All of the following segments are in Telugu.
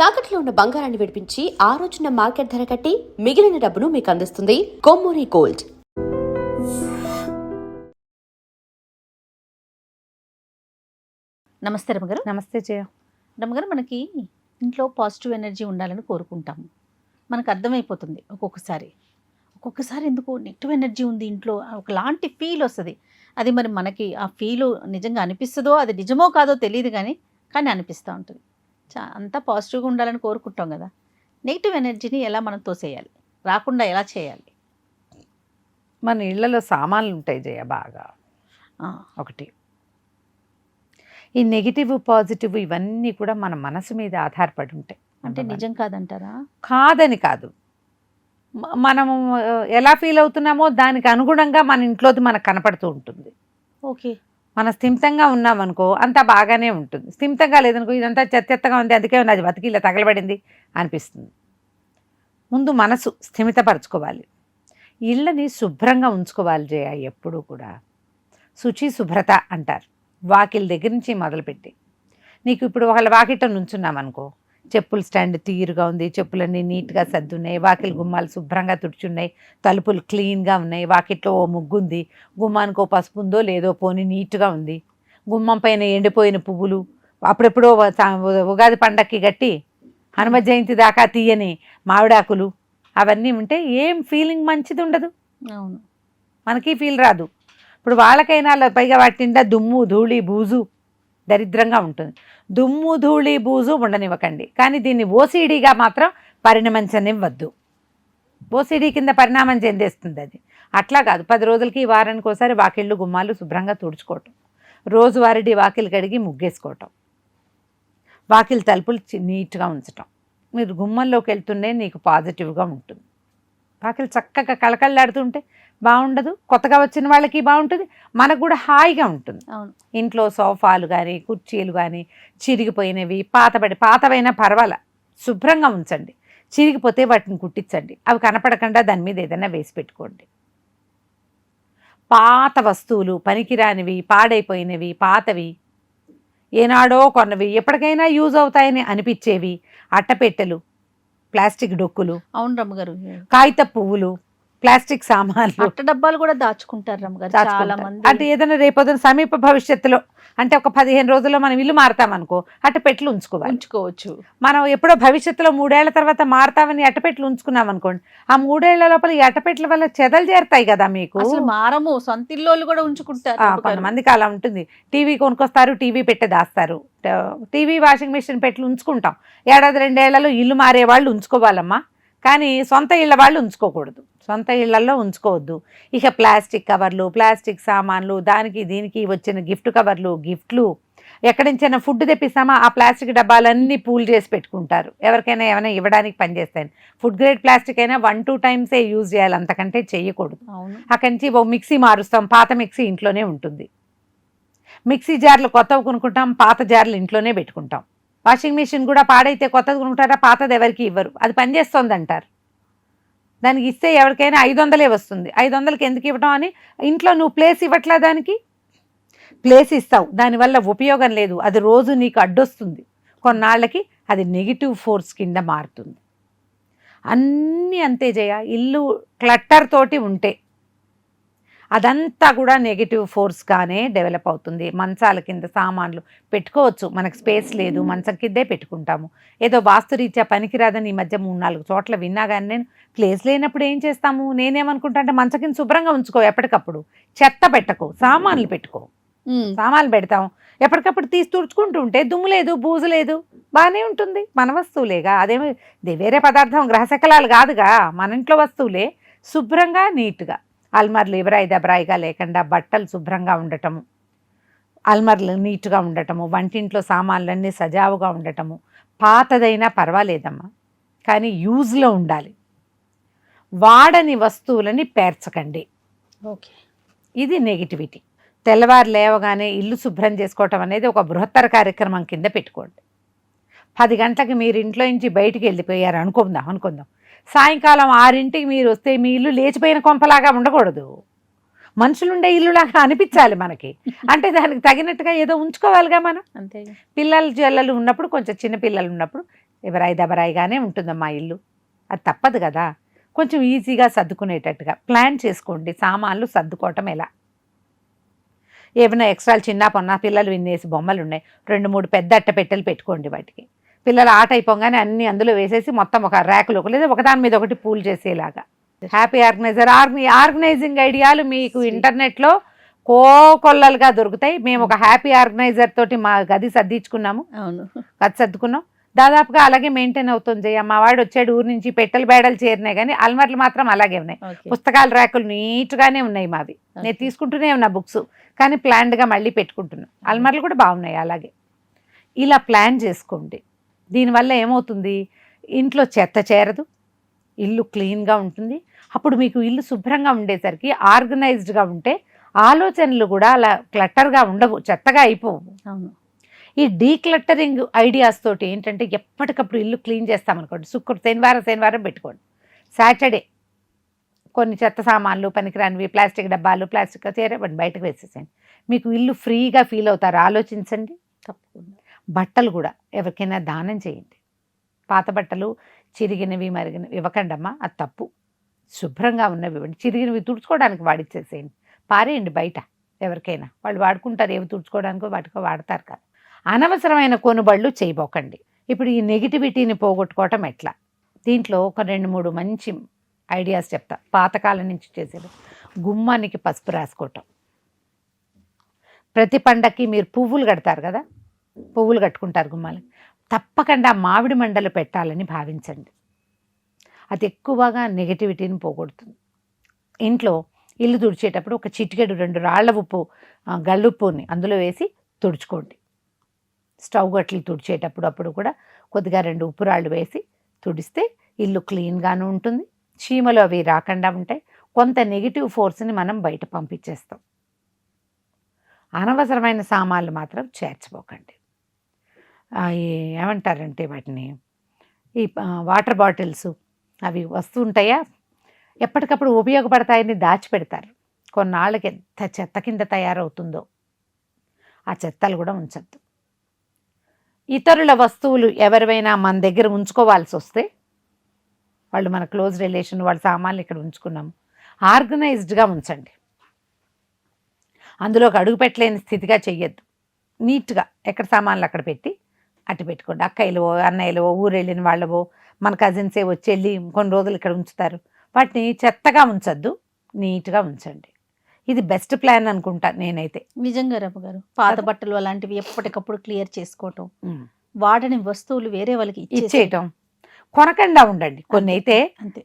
తాకట్లో ఉన్న బంగారాన్ని విడిపించి ఆ రోజున మార్కెట్ ధర కట్టి మిగిలిన డబ్బును మీకు అందిస్తుంది కొమ్మూరి గోల్డ్. నమస్తే రమగారు. నమస్తే జయ. రమగారు, మనకి ఇంట్లో పాజిటివ్ ఎనర్జీ ఉండాలని కోరుకుంటాము. మనకు అర్థమైపోతుంది ఒక్కొక్కసారి ఎందుకు నెగిటివ్ ఎనర్జీ ఉంది ఇంట్లో, ఒకలాంటి ఫీల్ వస్తుంది. అది మరి మనకి ఆ ఫీల్ నిజంగా అనిపిస్తుందో అది నిజమో కాదో తెలియదు, కానీ అనిపిస్తూ ఉంటుంది. అంతా పాజిటివ్గా ఉండాలని కోరుకుంటాం కదా, నెగిటివ్ ఎనర్జీని ఎలా మనం తోసేయాలి, రాకుండా ఎలా చేయాలి? మన ఇళ్లలో సామాన్లు ఉంటాయి జయ, బాగా ఒకటి. ఈ నెగిటివ్ పాజిటివ్ ఇవన్నీ కూడా మన మనసు మీద ఆధారపడి ఉంటాయి. అంటే నిజం కాదంటారా? కాదని కాదు, మనము ఎలా ఫీల్ అవుతున్నామో దానికి అనుగుణంగా మన ఇంట్లోది మనకు కనపడుతూ ఉంటుంది. ఓకే, మన స్థిమితంగా ఉన్నామనుకో అంతా బాగానే ఉంటుంది. స్థిమితంగా లేదనుకో ఇదంతా చెత్తగా ఉంది, అందుకే అది బతికి ఇలా తగలబడింది అనిపిస్తుంది. ముందు మనసు స్థిమితపరచుకోవాలి, ఇళ్ళని శుభ్రంగా ఉంచుకోవాలి జయ. ఎప్పుడూ కూడా శుచి శుభ్రత అంటారు, వాకిల దగ్గర నుంచి మొదలుపెట్టి. నీకు ఇప్పుడు ఒకళ్ళ వాకిట నుంచున్నామనుకో, చెప్పుల స్టాండ్ తీరుగా ఉంది, చెప్పులన్నీ నీట్గా సర్దున్నాయి, వాకిలి గుమ్మాలు శుభ్రంగా తుడుచున్నాయి, తలుపులు క్లీన్గా ఉన్నాయి, వాకిట్లో ఓ ముగ్గు ఉంది, గుమ్మానికి ఓ పసుపు ఉందో లేదో పోని నీట్గా ఉంది, గుమ్మం పైన ఎండిపోయిన పువ్వులు అప్పుడెప్పుడో ఉగాది పండక్కి గట్టి హనుమ జయంతి దాకా తీయని మామిడాకులు అవన్నీ ఉంటే ఏం ఫీలింగ్ మంచిది ఉండదు. అవును, మనకి ఫీల్ రాదు. ఇప్పుడు వాళ్ళకైనా పైగా వాటి నిండా దుమ్ము ధూళి బూజు దరిద్రంగా ఉంటుంది. దుమ్ము ధూళి బూజు ఉండనివ్వకండి, కానీ దీన్ని ఓసీడీగా మాత్రం పరిణమించనివ్వద్దు. ఓసీడీ కింద పరిణామం చెందేస్తుంది అది. అట్లా కాదు, 10 రోజులకి వారానికి ఒకసారి వాకిళ్ళు గుమ్మాలు శుభ్రంగా తుడుచుకోవటం, రోజువారీ వాకిలు కడిగి ముగ్గేసుకోవటం, వాకిలి తలుపులు నీట్గా ఉంచటం. మీరు గుమ్మంలోకి వెళ్తుండే నీకు పాజిటివ్గా ఉంటుంది. వాకిలు చక్కగా కళకళలాడుతుంటే బాగుండదు, కొత్తగా వచ్చిన వాళ్ళకి బాగుంటుంది, మనకు కూడా హాయిగా ఉంటుంది. అవును, ఇంట్లో సోఫాలు కానీ కుర్చీలు కానీ చిరిగిపోయినవి పాతవైనా పర్వాలా శుభ్రంగా ఉంచండి. చిరిగిపోతే వాటిని కుట్టించండి, అవి కనపడకుండా దాని మీద ఏదైనా వేసి పెట్టుకోండి. పాత వస్తువులు పనికిరానివి పాడైపోయినవి పాతవి ఏనాడో కొన్నవి ఎప్పటికైనా యూజ్ అవుతాయని అనిపించేవి, అట్టపెట్టెలు, ప్లాస్టిక్ డొక్కులు, అవును రమ్మగారు, కాగిత పువ్వులు, ప్లాస్టిక్ సామాన్లు, అట్ట డబ్బాలు కూడా దాచుకుంటారు రమ్మగారు చాలా మంది. అంటే ఏదైనా రేపొద్దున సమీప భవిష్యత్తులో అంటే ఒక 15 రోజుల్లో మనం ఇల్లు మారుతామనుకో అట్టపెట్లు ఉంచుకోవచ్చు. మనం ఎప్పుడో భవిష్యత్తులో 3 ఏళ్ల తర్వాత మారుతామని అట్టపెట్లు ఉంచుకున్నాం అనుకోండి, ఆ 3 ఏళ్ల లోపల ఈ అట్టపెట్ల వల్ల చెదలు చేరుతాయి కదా. మీకు అసలు మారము, సొంత ఇల్లు కూడా ఉంచుకుంటారు. కొంతమందికి అలా ఉంటుంది. టీవీ కొనుక్కొస్తారు, టీవీ పెట్టే దాస్తారు. టీవీ వాషింగ్ మిషన్ పెట్లు ఉంచుకుంటాం. 1-2 ఏళ్లలో ఇల్లు మారే వాళ్ళు ఉంచుకోవాలమ్మా, కానీ సొంత ఇళ్ళ వాళ్ళు ఉంచుకోకూడదు, సొంత ఇళ్లలో ఉంచుకోవద్దు. ఇక ప్లాస్టిక్ కవర్లు, ప్లాస్టిక్ సామాన్లు, దానికి దీనికి వచ్చిన గిఫ్ట్ కవర్లు, గిఫ్ట్లు, ఎక్కడి నుంచైనా ఫుడ్ తెప్పిస్తామా ఆ ప్లాస్టిక్ డబ్బాలన్నీ పూల్ చేసి పెట్టుకుంటారు. ఎవరికైనా ఏమైనా ఇవ్వడానికి పనిచేస్తాయి. ఫుడ్ గ్రేడ్ ప్లాస్టిక్ అయినా 1-2 టైమ్సే యూజ్ చేయాలి, అంతకంటే చేయకూడదు. అక్కడి నుంచి ఓ మిక్సీ మారుస్తాం, పాత మిక్సీ ఇంట్లోనే ఉంటుంది. మిక్సీ జార్లు కొత్తవి కొనుక్కుంటాం, పాత జార్లు ఇంట్లోనే పెట్టుకుంటాం. వాషింగ్ మిషన్ కూడా పాడైతే కొత్తది కొనుక్కుంటారా, పాతది ఎవరికి ఇవ్వరు, అది పనిచేస్తుంది అంటారు. దానికి ఇస్తే ఎవరికైనా 500 వస్తుంది, 500కి ఎందుకు ఇవ్వడం అని ఇంట్లో నువ్వు ప్లేస్ ఇవ్వట్లే, దానికి ప్లేస్ ఇస్తావు, దానివల్ల ఉపయోగం లేదు, అది రోజు నీకు అడ్డొస్తుంది. కొన్నాళ్ళకి అది నెగిటివ్ ఫోర్స్ కింద మారుతుంది. అన్నీ అంతే జయ. ఇల్లు క్లట్టర్ తోటి ఉంటే అదంతా కూడా నెగిటివ్ ఫోర్స్గానే డెవలప్ అవుతుంది. మంచాల కింద సామాన్లు పెట్టుకోవచ్చు, మనకు స్పేస్ లేదు, మంచం కిందే పెట్టుకుంటాము. ఏదో వాస్తురీత్యా పనికిరాదని ఈ మధ్య 3-4 చోట్ల విన్నా, కానీ నేను ప్లేస్ లేనప్పుడు ఏం చేస్తాము, నేనేమనుకుంటా అంటే మంచం కింద శుభ్రంగా ఉంచుకో, ఎప్పటికప్పుడు చెత్త పెట్టకో, సామాన్లు పెట్టుకో. సామాన్లు పెడతాం, ఎప్పటికప్పుడు తీసి తుడుచుకుంటూ ఉంటే దుమ్ము లేదు బూజు లేదు, బాగానే ఉంటుంది. మన వస్తువులేగా, అదేమి వేరే పదార్థం గ్రహశకలాలు కాదుగా, మన ఇంట్లో వస్తువులే. శుభ్రంగా నీట్గా అల్మార్లు ఎవరాయి దెబ్బరాయిగా లేకుండా బట్టలు శుభ్రంగా ఉండటము, అల్మార్లు నీట్గా ఉండటము, వంటింట్లో సామాన్లన్నీ సజావుగా ఉండటము. పాతదైనా పర్వాలేదమ్మా, కానీ యూజ్లో ఉండాలి. వాడని వస్తువులని పేర్చకండి. ఓకే, ఇది నెగిటివిటీ. తెల్లవారు లేవగానే ఇల్లు శుభ్రం చేసుకోవటం అనేది ఒక బృహత్తర కార్యక్రమం కింద పెట్టుకోండి. 10 గంటలకు మీరు ఇంట్లో నుంచి బయటికి వెళ్ళిపోయారు అనుకుందాం, సాయంకాలం 6ంటికి మీరు వస్తే మీ ఇల్లు లేచిపోయిన కొంపలాగా ఉండకూడదు, మనుషులుండే ఇల్లులాగా అనిపించాలి మనకి. అంటే దానికి తగినట్టుగా ఏదో ఉంచుకోవాలిగా మనం. అంతే. పిల్లలు జల్లలు ఉన్నప్పుడు, కొంచెం చిన్న పిల్లలు ఉన్నప్పుడు ఎవరాయి దబరాయిగానే ఉంటుందమ్మా ఇల్లు. అది తప్పదు కదా. కొంచెం ఈజీగా సర్దుకునేటట్టుగా ప్లాన్ చేసుకోండి. సామాన్లు సర్దుకోవటం ఎలా, ఏమైనా ఎక్స్ట్రాలు చిన్న పొన్న పిల్లలు విన్నేసి బొమ్మలు ఉన్నాయి, 2-3 పెద్ద అట్టపెట్టెలు పెట్టుకోండి. వాటికి పిల్లలు ఆట అయిపోగానే అన్ని అందులో వేసేసి మొత్తం ఒక ర్యాకులో లేదా ఒకదాని మీద ఒకటి పూల్ చేసేలాగా. హ్యాపీ ఆర్గనైజర్ ఆర్గనైజింగ్ ఐడియాలు మీకు ఇంటర్నెట్లో కోకొల్లలుగా దొరుకుతాయి. మేము ఒక హ్యాపీ ఆర్గనైజర్ తోటి మా గది సర్దించుకున్నాము. అవును, గది సర్దుకున్నాం. దాదాపుగా అలాగే మెయింటైన్ అవుతుంది. మా వాడు వచ్చాడు ఊరు నుంచి, పెట్టెలు బేడలు చేరినాయి కానీ అల్మర్లు మాత్రం అలాగే ఉన్నాయి. పుస్తకాల ర్యాకులు నీట్గానే ఉన్నాయి మావి. నేను తీసుకుంటూనే ఉన్నా బుక్స్, కానీ ప్లాన్డ్గా మళ్ళీ పెట్టుకుంటున్నాను. అల్మర్లు కూడా బాగున్నాయి. అలాగే ఇలా ప్లాన్ చేసుకోండి. దీనివల్ల ఏమవుతుంది, ఇంట్లో చెత్త చేరదు, ఇల్లు క్లీన్గా ఉంటుంది. అప్పుడు మీకు ఇల్లు శుభ్రంగా ఉండేసరికి ఆర్గనైజ్డ్గా ఉంటే ఆలోచనలు కూడా అలా క్లట్టర్గా ఉండవు, చెత్తగా అయిపోవు. అవును. ఈ డీక్లట్టరింగ్ ఐడియాస్ తోటి ఏంటంటే ఎప్పటికప్పుడు ఇల్లు క్లీన్ చేస్తామనుకోండి. శనివారం పెట్టుకోండి. సాటర్డే కొన్ని చెత్త సామాన్లు, పనికిరానివి, ప్లాస్టిక్ డబ్బాలు, ప్లాస్టిక్ చేరేవండి, బయటకు వేసేసేయండి. మీకు ఇల్లు ఫ్రీగా ఫీల్ అవుతారు. ఆలోచించండి. తప్పకుండా. బట్టలు కూడా ఎవరికైనా దానం చేయండి. పాత బట్టలు చిరిగినవి మరిగినవి ఇవ్వకండి అమ్మా, అది తప్పు. శుభ్రంగా ఉన్నవి ఇవ్వండి. చిరిగినవి తుడుచుకోవడానికి వాడిచ్చేసేయండి, పారేయండి బయట. ఎవరికైనా వాళ్ళు వాడుకుంటారు, ఏవి తుడుచుకోవడానికో వాటికో వాడతారు కదా. అనవసరమైన కొనుబళ్ళు చేయబోకండి. ఇప్పుడు ఈ నెగిటివిటీని పోగొట్టుకోవటం ఎట్లా, దీంట్లో ఒక 2-3 మంచి ఐడియాస్ చెప్తా. పాతకాలం నుంచి చేసేది గుమ్మానికి పసుపు రాసుకోవటం. ప్రతి పండక్కి మీరు పువ్వులు కడతారు కదా, పువ్వులు కట్టుకుంటారు గుమ్మాలకి. తప్పకుండా మామిడి మండలు పెట్టాలని భావించండి. అది ఎక్కువగా నెగిటివిటీని పోగొడుతుంది. ఇంట్లో ఇల్లు తుడిచేటప్పుడు ఒక చిటికెడు 2 రాళ్ల ఉప్పు, గల్లుప్పుని అందులో వేసి తుడుచుకోండి. స్టవ్ గట్లు తుడిచేటప్పుడు అప్పుడు కూడా కొద్దిగా 2 ఉప్పు రాళ్ళు వేసి తుడిస్తే ఇల్లు క్లీన్గాను ఉంటుంది. చీమలు అవి రాకుండా ఉంటాయి. కొంత నెగిటివ్ ఫోర్స్ని మనం బయట పంపించేస్తాం. అనవసరమైన సామాన్లు మాత్రం చేర్చుకోకండి. ఏమంటారంటే వాటిని, ఈ వాటర్ బాటిల్స్ అవి వస్తూ ఉంటాయా, ఎప్పటికప్పుడు ఉపయోగపడతాయని దాచిపెడతారు. కొన్నాళ్ళకి ఎంత చెత్త కింద తయారవుతుందో. ఆ చెత్తలు కూడా ఉంచద్దు. ఇతరుల వస్తువులు ఎవరివైనా మన దగ్గర ఉంచుకోవాల్సి వస్తే, వాళ్ళు మన క్లోజ్ రిలేషన్, వాళ్ళ సామాన్లు ఇక్కడ ఉంచుకున్నాము, ఆర్గనైజ్డ్గా ఉంచండి. అందులోకి అడుగు పెట్టలేని స్థితిగా చెయ్యొద్దు. నీట్గా ఎక్కడ సామాన్లు అక్కడ పెట్టి అటు పెట్టుకోండి. అక్కయ్యలో, అన్నయ్యలో, ఊరు వెళ్ళిన వాళ్ళవో, మన కజిన్సే వచ్చి వెళ్ళి కొన్ని రోజులు ఇక్కడ ఉంచుతారు. వాటిని చెత్తగా ఉంచద్దు, నీట్గా ఉంచండి. ఇది బెస్ట్ ప్లాన్ అనుకుంటా నేనైతే. నిజంగా రమ్మ గారు, పాత బట్టలు అలాంటివి ఎప్పటికప్పుడు క్లియర్ చేసుకోవటం, వాడని వస్తువులు వేరే వాళ్ళకి ఇచ్చేయటం, కొనకుండా ఉండండి. కొన్ని అయితే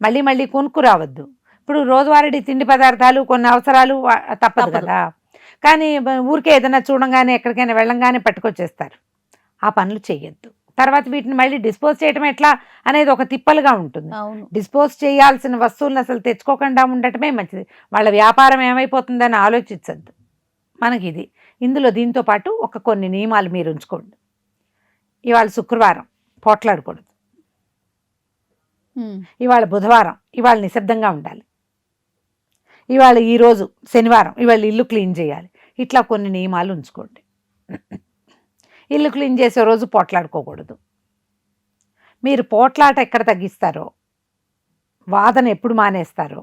మళ్ళీ మళ్ళీ కొనుక్కు రావద్దు. ఇప్పుడు రోజువారీ తిండి పదార్థాలు కొన్ని అవసరాలు తప్పదు కదా, కానీ ఊరికే ఏదైనా చూడంగానే ఎక్కడికైనా వెళ్ళంగానే పట్టుకొచ్చేస్తారు. ఆ పనులు చేయొద్దు. తర్వాత వీటిని మళ్ళీ డిస్పోజ్ చేయటం ఎట్లా అనేది ఒక తిప్పలుగా ఉంటుంది. డిస్పోజ్ చేయాల్సిన వస్తువులను అసలు తెచ్చుకోకుండా ఉండటమే మంచిది. వాళ్ళ వ్యాపారం ఏమైపోతుందని ఆలోచించద్దు. మనకి ఇది ఇందులో దీంతో పాటు కొన్ని నియమాలు మీరు ఉంచుకోండి. ఇవాళ శుక్రవారం పోట్లాడకూడదు, ఇవాళ బుధవారం ఇవాళ నిశ్శబ్దంగా ఉండాలి, ఇవాళ ఈరోజు శనివారం ఇవాళ ఇల్లు క్లీన్ చేయాలి. ఇట్లా కొన్ని నియమాలు ఉంచుకోండి. ఇల్లు క్లీన్ చేసే రోజు పోట్లాడుకోకూడదు. మీరు పోట్లాట ఎక్కడ తగ్గిస్తారో, వాదన ఎప్పుడు మానేస్తారో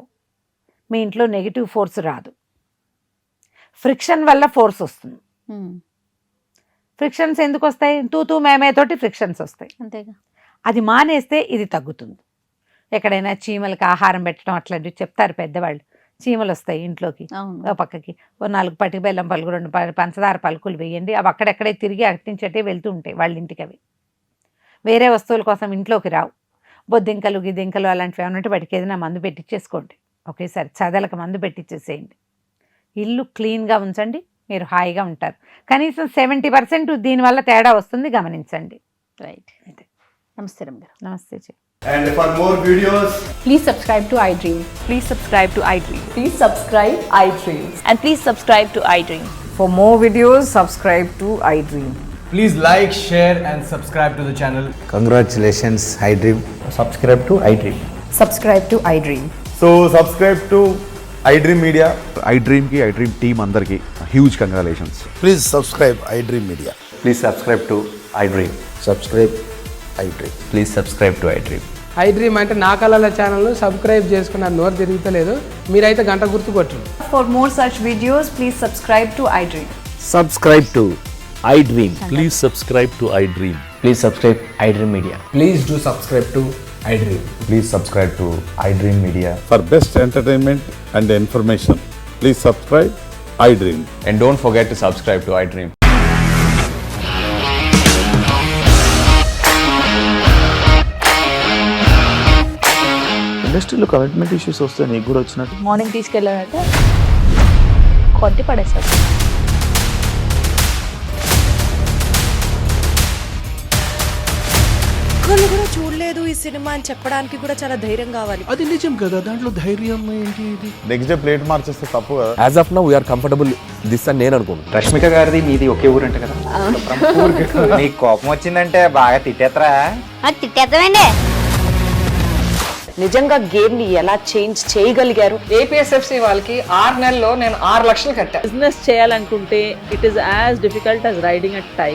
మీ ఇంట్లో నెగిటివ్ ఫోర్స్ రాదు. ఫ్రిక్షన్ వల్ల ఫోర్స్ వస్తుంది. ఫ్రిక్షన్స్ ఎందుకు వస్తాయి? తూతూ మేమే తోటి ఫ్రిక్షన్స్ వస్తాయి. అంతేగా. అది మానేస్తే ఇది తగ్గుతుంది. ఎక్కడైనా చీమలకి ఆహారం పెట్టడం అట్లాంటివి చెప్తారు పెద్దవాళ్ళు. చీమలు వస్తాయి ఇంట్లోకి, పక్కకి 4 పటిక బెల్లం పలుకు, 2 పంచదార పలుకులు వేయండి. అవి అక్కడెక్కడే తిరిగి అట్టించటే వెళ్తూ ఉంటాయి వాళ్ళ ఇంటికి. అవి వేరే వస్తువుల కోసం ఇంట్లోకి రావు. బొద్దింకలు గిద్దింకలు అలాంటివి ఏమన్నట్టు వాటికి ఏదైనా మందు పెట్టించేసుకోండి. ఒకేసారి చదలకు మందు పెట్టించేసేయండి. ఇల్లు క్లీన్గా ఉంచండి, మీరు హాయిగా ఉంటారు. కనీసం 70% దీనివల్ల తేడా వస్తుంది, గమనించండి. రైట్. నమస్తే రమ్మ గారు. నమస్తే. And for more videos, please subscribe to iDream. Please subscribe to iDream. Please subscribe iDream. And please subscribe to iDream. For more videos, subscribe to iDream. please like, share and subscribe to the channel. Congratulations, iDream. Subscribe to iDream. Subscribe to iDream. So subscribe to iDream Media. iDream ki iDream team andarki huge congratulations. Please subscribe iDream Media. Please subscribe to iDream. Subscribe iDream. Please subscribe to iDream. I dream అంటే నా కళల ఛానల్ను సబ్స్క్రైబ్ చేసుకున్న నోరు తిరుగుతలేదు, మీరైతే గంట గుర్తు కొట్టండి. For more such videos, please subscribe to iDream. Subscribe to iDream. Please subscribe to iDream. Please subscribe iDream Media. Please do subscribe to I dream. Please subscribe to iDream Media. For best entertainment and information, please subscribe iDream. And don't forget to subscribe to iDream. ఇండస్ట్రీలో కమిట్మెంట్ ఇష్యూస్ వస్తే నీకు కూడా వచ్చినట్టు మార్నింగ్ తీసుకెళ్ళాలంటే కొట్టి పడేస్తారు. ఒక్కళ్ళు కూడా చూడలేదు ఈ సినిమా అని చెప్పడానికి కూడా చాలా ధైర్యం కావాలి. అది నిజం కదా, దాంట్లో ధైర్యం ఏంటి? ఇది నెక్స్ట్ డే ప్లేట్ మార్చేస్తే తప్పు కదా. As of now we are comfortable this అని నేను అనుకుంటున్నాను. రష్మిక గారిది మీది ఒకే ఊరంట కదా. నీకు కోపం వచ్చిందంటే బాగా తిట్టేత్తరా? తిట్టేద్దామండి. నిజంగా గేమ్ ని ఎలా చేంజ్ చేయగలిగారు? ఏపీఎస్ఎఫ్సి వాళ్ళకి 6 నెలల్లో నేను 6 లక్షలు కట్టా. బిజినెస్ చేయాలనుకుంటే it is as difficult as riding a tiger.